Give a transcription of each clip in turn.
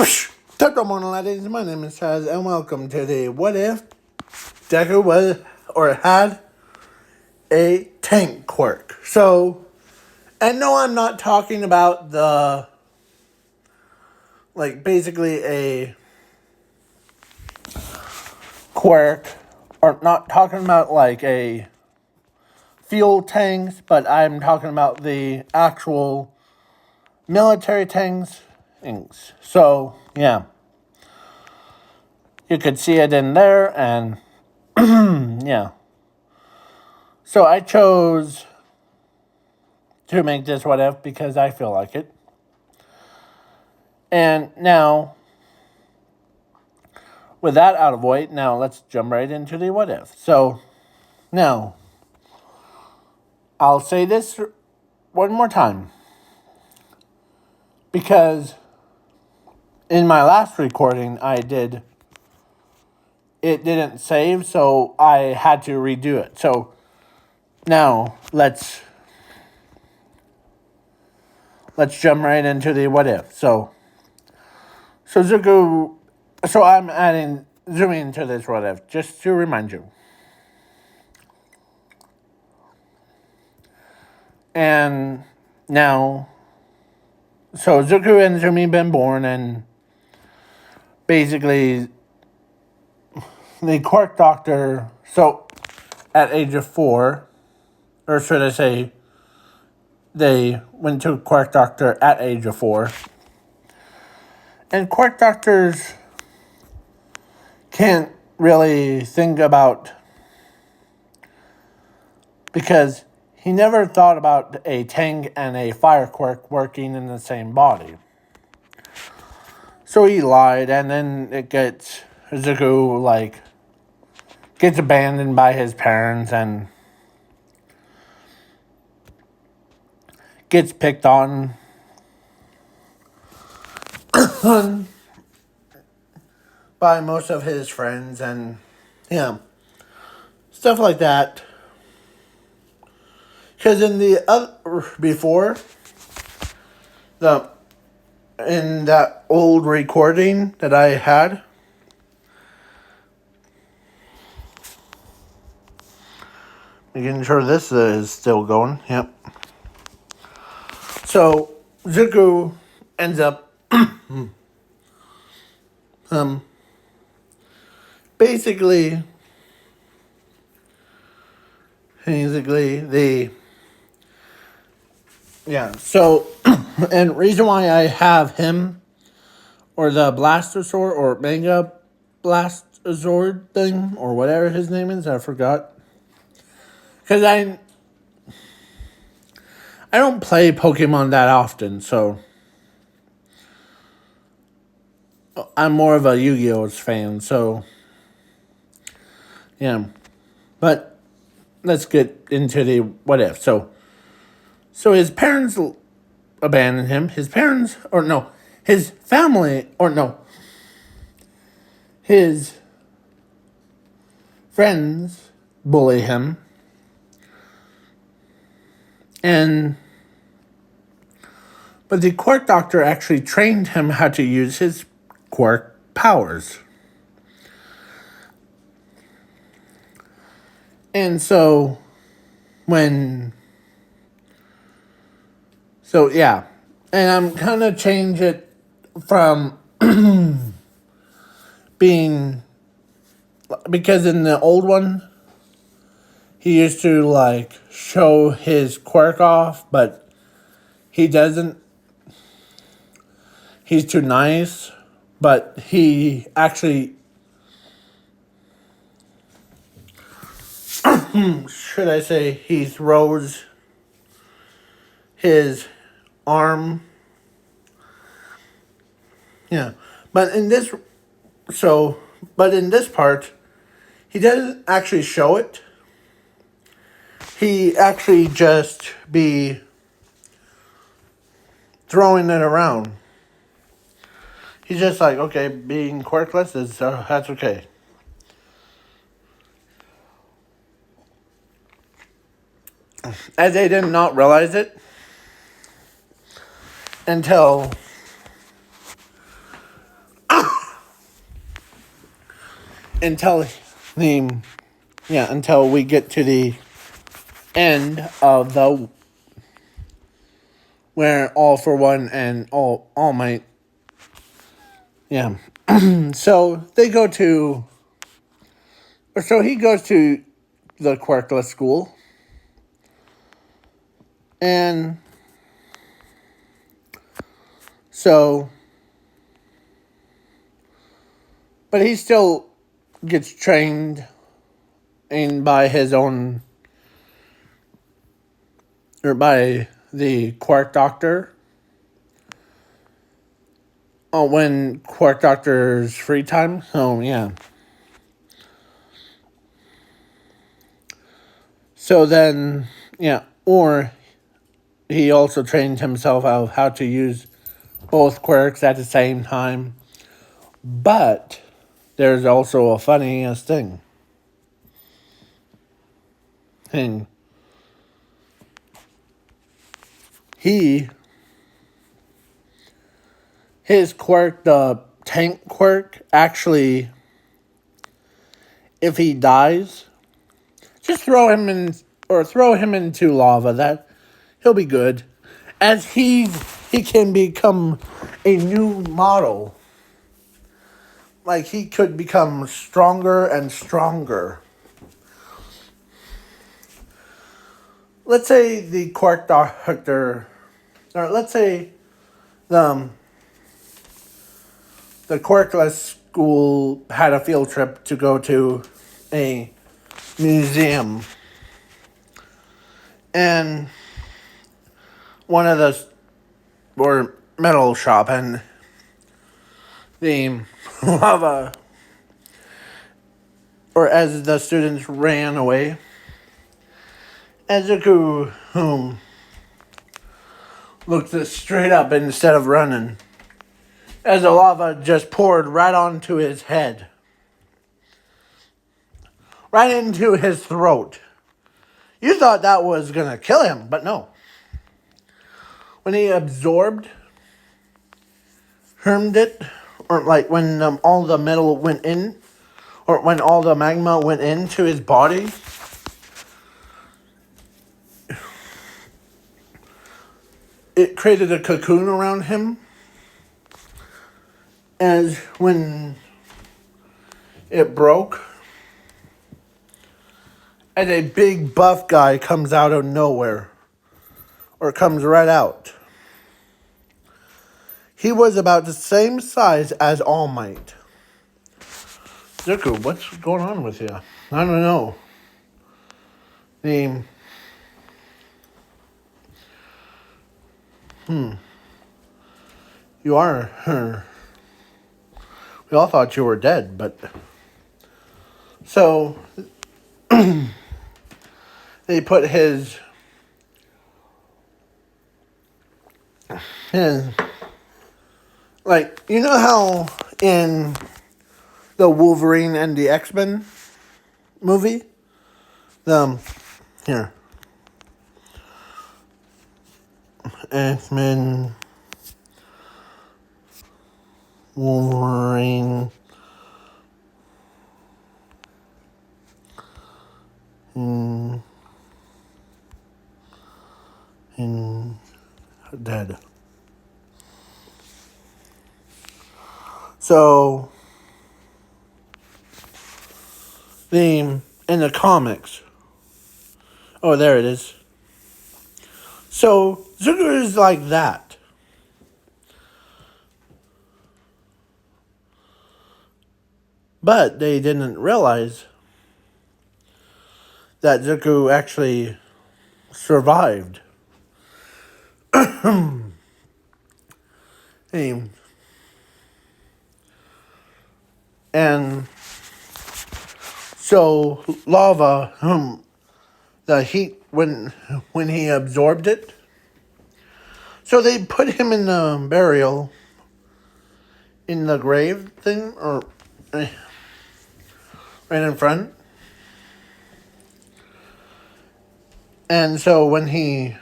Hello, morning, ladies. My name is Chaz, and welcome to the What If Deku was or had a tank quirk. So, and no, I'm not talking about the basically a quirk, or not talking about like a fuel tanks, but I'm talking about the actual military tanks. So, yeah. You could see it in there, and yeah. So I chose to make this what if because I feel like it. And now, with that out of the way, now let's jump right into the what if. So, now, I'll say this one more time. Because in my last recording, it didn't save, so I had to redo it. So, now, let's jump right into the what if. So Zuko, so I'm zooming into this what if, just to remind you. And now, so Zuko and Zumi been born, and basically the quirk doctor, so at age of 4, or should I say, they went to a quirk doctor at age of 4. And quirk doctors can't really think about, because he never thought about a Tang and a fire quirk working in the same body. So he lied, and then Zuko gets abandoned by his parents and gets picked on by most of his friends, and stuff like that. Because in the before in that old recording that I had, making sure this is still going. Yep. So Zuko ends up basically so and reason why I have him, or the Blastosaur or Mega Blastosaur thing, or whatever his name is, I forgot, because I don't play Pokemon that often, so I'm more of a Yu-Gi-Oh! Fan, so yeah. But let's get into the what if. So his parents abandoned him. His parents, or no, his family, or no, his friends bully him. But the quirk doctor actually trained him how to use his quirk powers. And so, yeah. And I'm kind of change it from being, because in the old one, he used to show his quirk off, but he doesn't. He's too nice, but he actually, should I say, he throws his arm. Yeah. But in this part, he doesn't actually show it. He actually just be throwing it around. He's just like, okay, being quirkless that's okay. As they did not realize it until until until we get to the end of the where All for One and All Might. Yeah. So they go to, or so he goes to the quirkless school, and so, but he still gets trained in by his own, or by the quirk doctor. Oh, when quirk doctor's free time. So yeah. So then, or he also trained himself out how to use both quirks at the same time. But there's also a funniest thing. And his quirk, the tank quirk, actually, if he dies, just throw him into lava. That he'll be good, as he can become a new model. Like, he could become stronger and stronger. Let's say the quirk doctor, or let's say the quirkless school had a field trip to go to a museum, and one of the, or metal shop, and the lava, or as the students ran away, Ezuku looked straight up instead of running, as the lava just poured right onto his head, right into his throat. You thought that was gonna kill him, but no. When he absorbed it, or like when all the metal went in, or when all the magma went into his body, it created a cocoon around him. As when it broke, and a big buff guy comes out of nowhere, or comes right out. He was about the same size as All Might. Zuko, what's going on with you? I don't know. You are. We all thought you were dead, but so they put his like, you know how in the Wolverine and the X-Men movie, here, X-Men, Wolverine, in dead. So in the comics, oh, there it is. So Zuko is like that. But they didn't realize that Zuko actually survived. And so lava, the heat when he absorbed it. So they put him in the burial, in the grave thing, or right in front. And so when his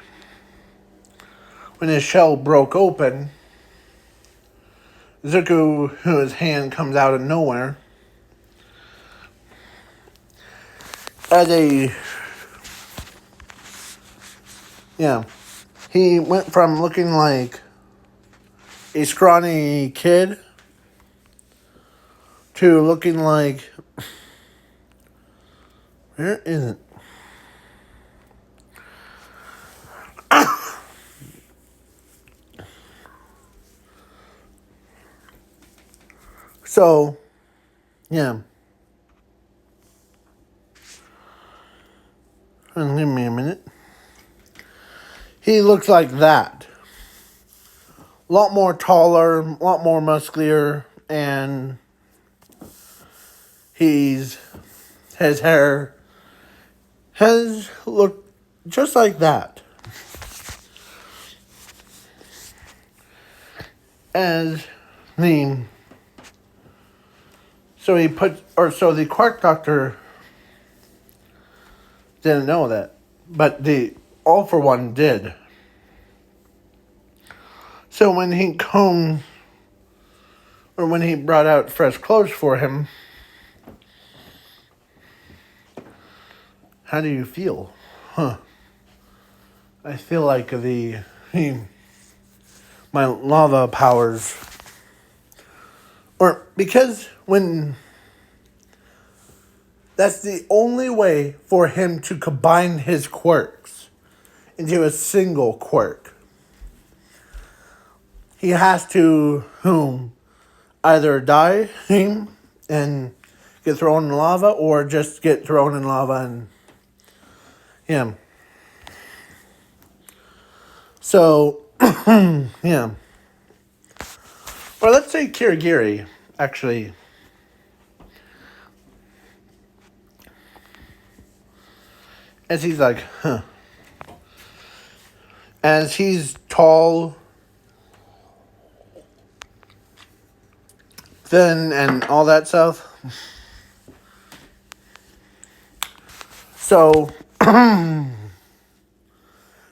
shell broke open, Zuko, his hand comes out of nowhere. as a, yeah, he went from looking like a scrawny kid to looking like, where is it? So, yeah. Give me a minute. He looks like that. A lot more taller, a lot more muscular, and his hair has looked just like that. As the so the quirk doctor didn't know that, but the All for One did. So when he when he brought out fresh clothes for him, how do you feel? I feel like my lava powers, or because when that's the only way for him to combine his quirks into a single quirk. He has to either die and get thrown in lava, or just get thrown in lava and yeah. So yeah. Or let's say Kirigiri, actually. As he's like, As he's tall, thin, and all that stuff. So,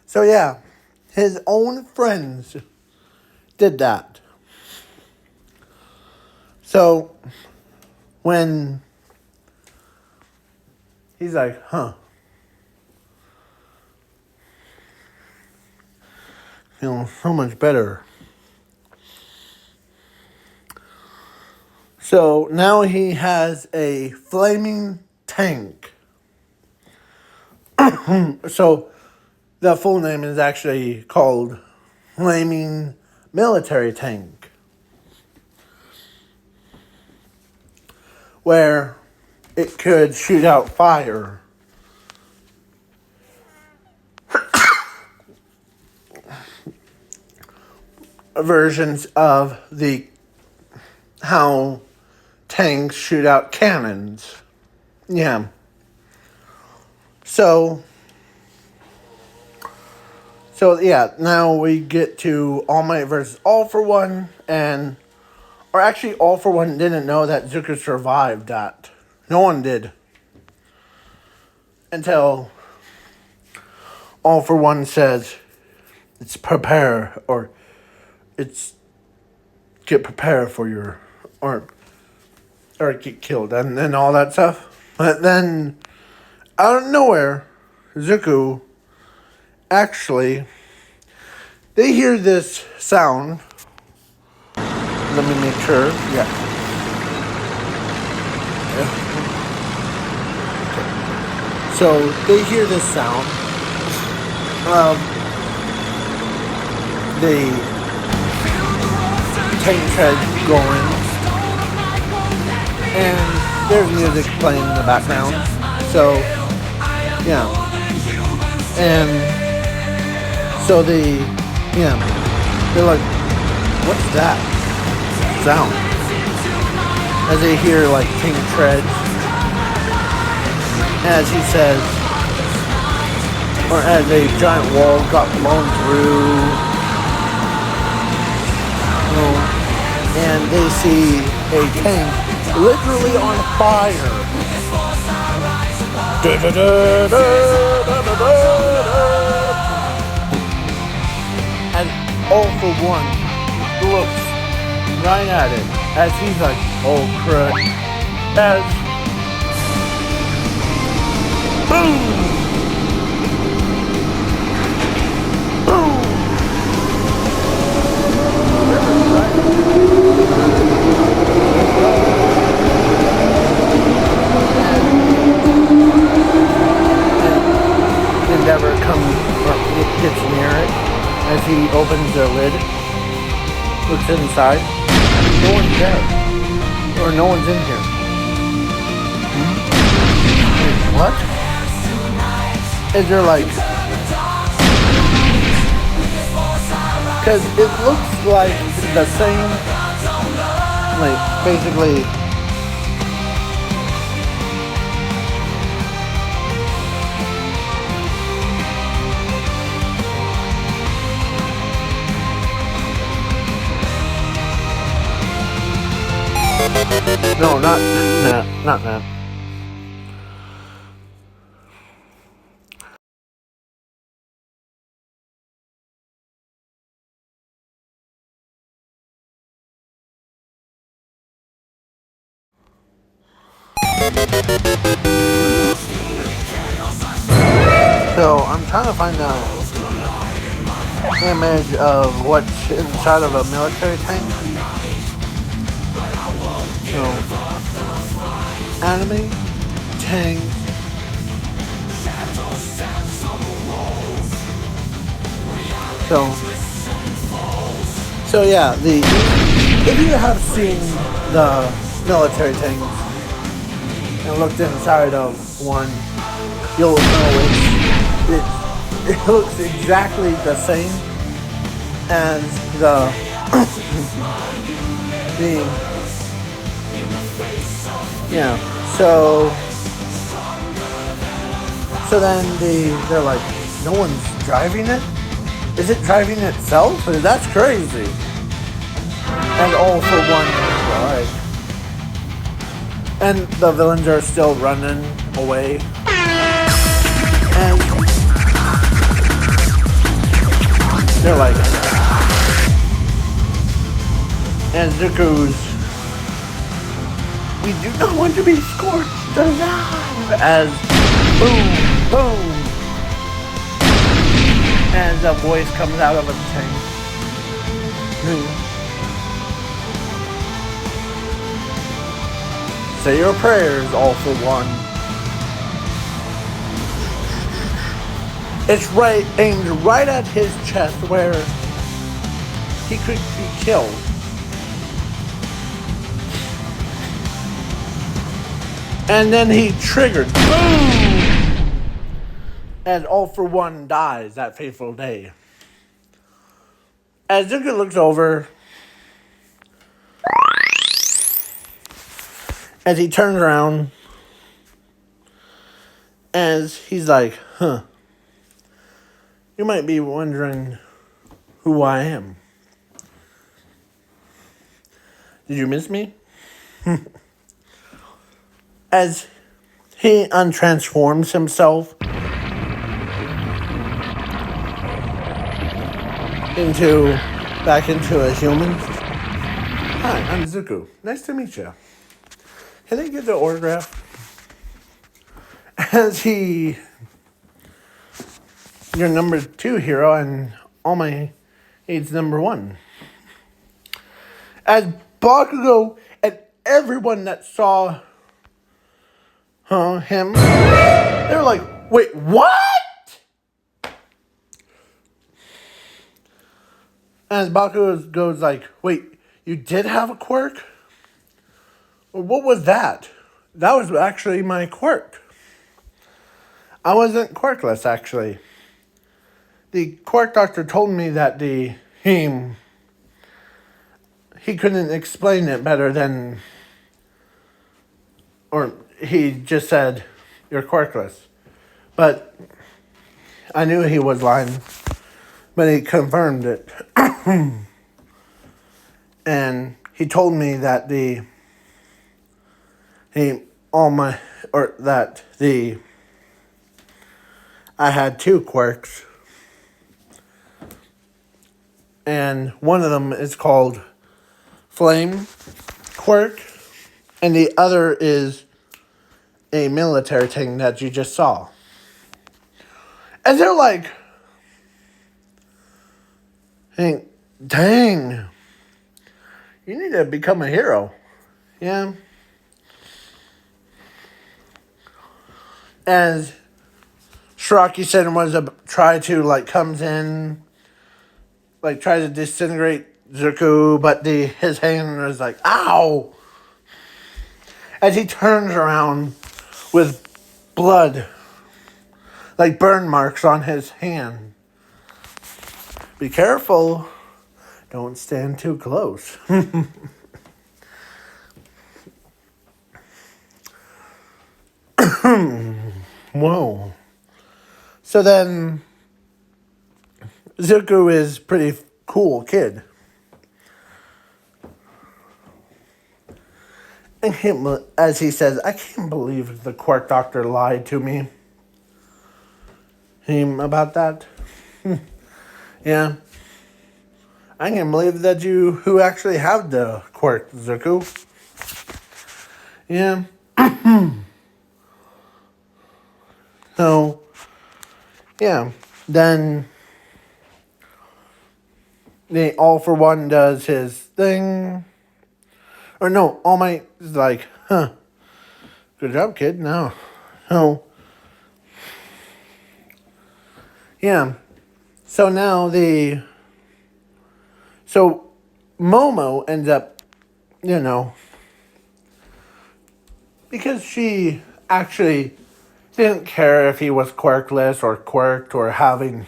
so yeah, his own friends did that. So, when he's like, feeling so much better. So now he has a flaming tank. So the full name is actually called Flaming Military Tank, where it could shoot out fire. Versions of how tanks shoot out cannons. Yeah. So yeah, now we get to All Might versus All for One, or actually All for One didn't know that Zuko survived that. No one did. Until All for One says, it's prepare, or it's get prepared for your, or get killed, and then all that stuff. But then, out of nowhere, Zuko actually, they hear this sound. Let me make sure. Yeah. Okay. So they hear this sound. The tank tread going, and there's music playing in the background. So yeah, and so they're like, what's that sound? As they hear like tank treads, as he says, or as a giant wall got blown through. And they see a tank literally on fire. And All for One looks right at it as he's like, oh crud. Boom! Endeavor comes or gets near it as he opens the lid, looks inside. No one's there, or no one's in here. What? Is there like? Because it looks like the same, like basically. No, not that. So I'm trying to find an image of what's inside of a military tank. So, enemy tank. So yeah, if you have seen the military tanks and looked inside of one, you'll know it looks exactly the same as the yeah. So then they're like, no one's driving it? Is it driving itself? That's crazy. And all for one ride. And the villains are still running away. And they're like, and Deku's, we do not want to be scorched alive, as boom, boom, as a voice comes out of a tank. Say your prayers, all for one. It's aimed right at his chest where he could be killed. And then he triggered. Boom! And all for one dies that fateful day. As Deku looks over, as he turns around, as he's like, you might be wondering who I am. Did you miss me? As he untransforms himself back into a human. Hi, I'm Zuko. Nice to meet you. Can I get the autograph? As you're number 2 hero, and all my aide's number 1. As Bakugo and everyone that saw him, they were like, wait, what? As Bakugo goes like, wait, you did have a quirk? What was that? That was actually my quirk. I wasn't quirkless, actually. The quirk doctor told me that he couldn't explain it better than, or he just said, you're quirkless. But I knew he was lying, but he confirmed it. And he told me that I had 2 quirks. And one of them is called Flame Quirk, and the other is a military thing that you just saw. And they're like, hey, dang, you need to become a hero. Yeah. As Shiraki said was try to like comes in, like tries to disintegrate Zuko, but his hand was like, ow! As he turns around with blood, like burn marks on his hand. Be careful. Don't stand too close. Whoa. So then, Zuko is pretty cool kid. As he says, I can't believe the Quirk Doctor lied to me. Him about that. Yeah. I can't believe that who actually have the quirk, Zuko. Yeah. So, yeah. Then, the All For One does his thing. Or no, All Might is like, huh. Good job, kid. No. So, yeah. So now So, Momo ends up, because she actually didn't care if he was quirkless or quirked or having,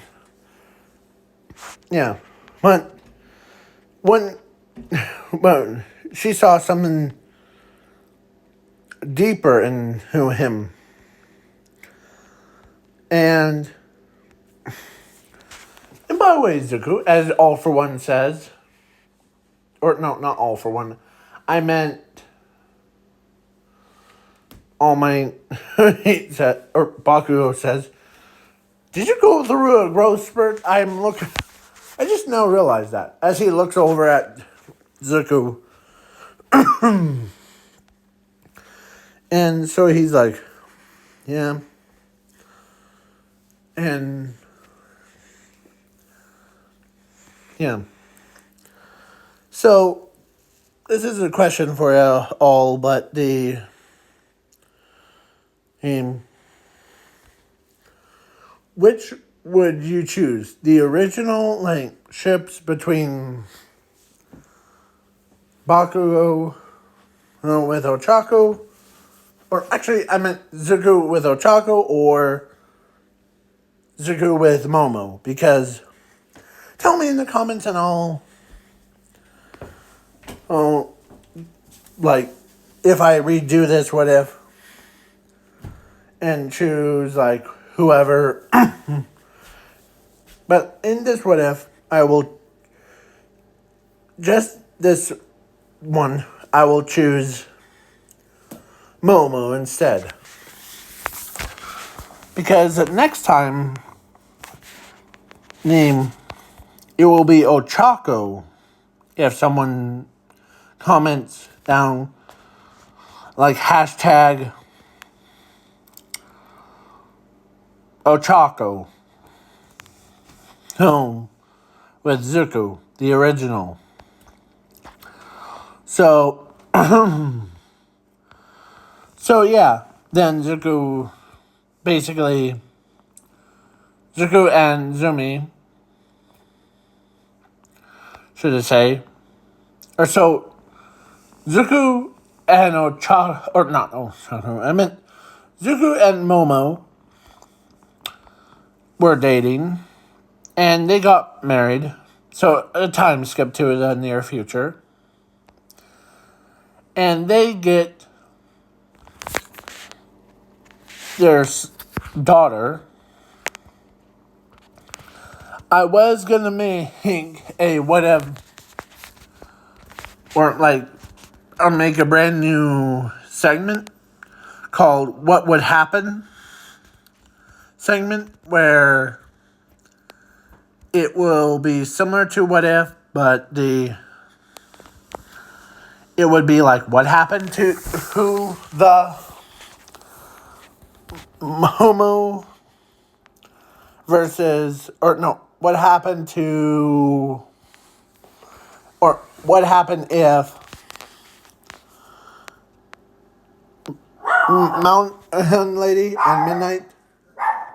yeah. But when she saw something deeper into him. And by the way, Zuko, as All For One says, or no, not All For One, I meant All Might, or Bakugo says, did you go through a growth spurt? I just now realized that. As he looks over at Zuko. And so he's like, yeah. And, yeah. So, this is a question for you all, but which would you choose? The original, ships between Bakugo with Ochako? Or actually, I meant Zuko with Ochako or Zuko with Momo. Because, tell me in the comments and if I redo this, what if? And choose, whoever. But in this what if, I will, just this one, I will choose Momo instead. Because next time, it will be Ochako. If someone comments down, hashtag Ochako. With Zuko, the original. So, yeah, then Zuko and Zumi, should I say, or so, Zuko and Ochako, or not Ochako, I meant Zuko and Momo were dating, and they got married, so a time skip to the near future. And they get their daughter. I was going to make a what if, or make a brand new segment called What Would Happen segment, where it will be similar to What If, but it would be what happened to who the Momo versus, or no, what happened to, or what happened if Mountain Lady on Midnight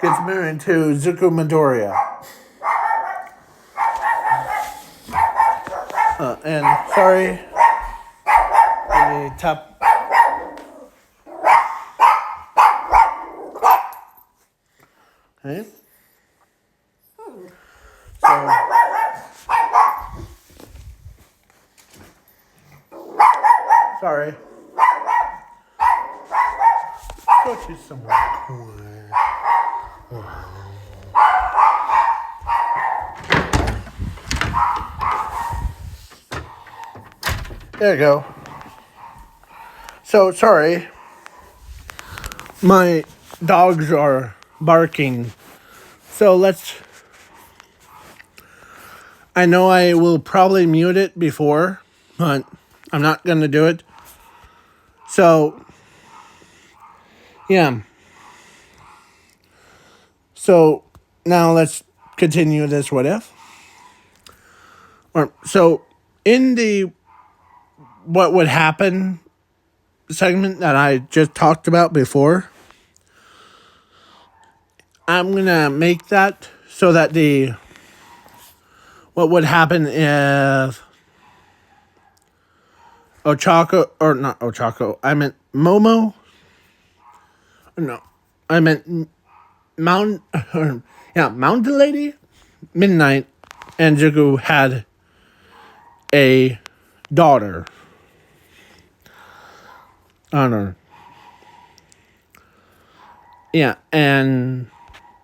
gets married to Zuko Midoriya. And sorry, let me tap. Okay. So, sorry. Go to somewhere. There you go. So, sorry. My dogs are barking. So, I know I will probably mute it before, but I'm not going to do it. So, yeah. So, now let's continue this what if. So, in the what would happen segment that I just talked about before, I'm going to make that so that what would happen if Ochako, or not Ochako, I meant Momo. No, I meant Mountain Lady, Midnight, and Zuko had a daughter. Honor. Yeah, and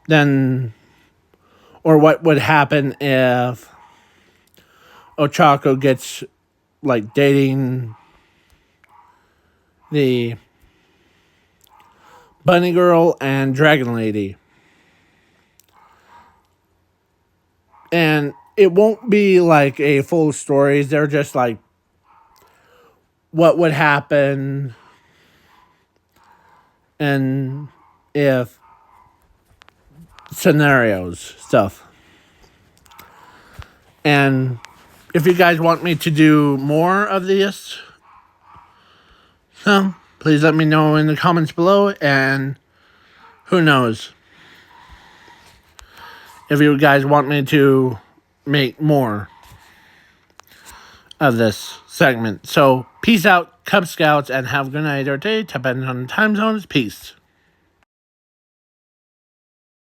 then, or what would happen if Ochako gets, like, dating the Bunny Girl and Dragon Lady. And it won't be like a full story. They're just like what would happen and if scenarios stuff. And if you guys want me to do more of this, please let me know in the comments below. And who knows if you guys want me to make more of this segment. So peace out, Cub Scouts, and have a good night or day, depending on the time zones. Peace.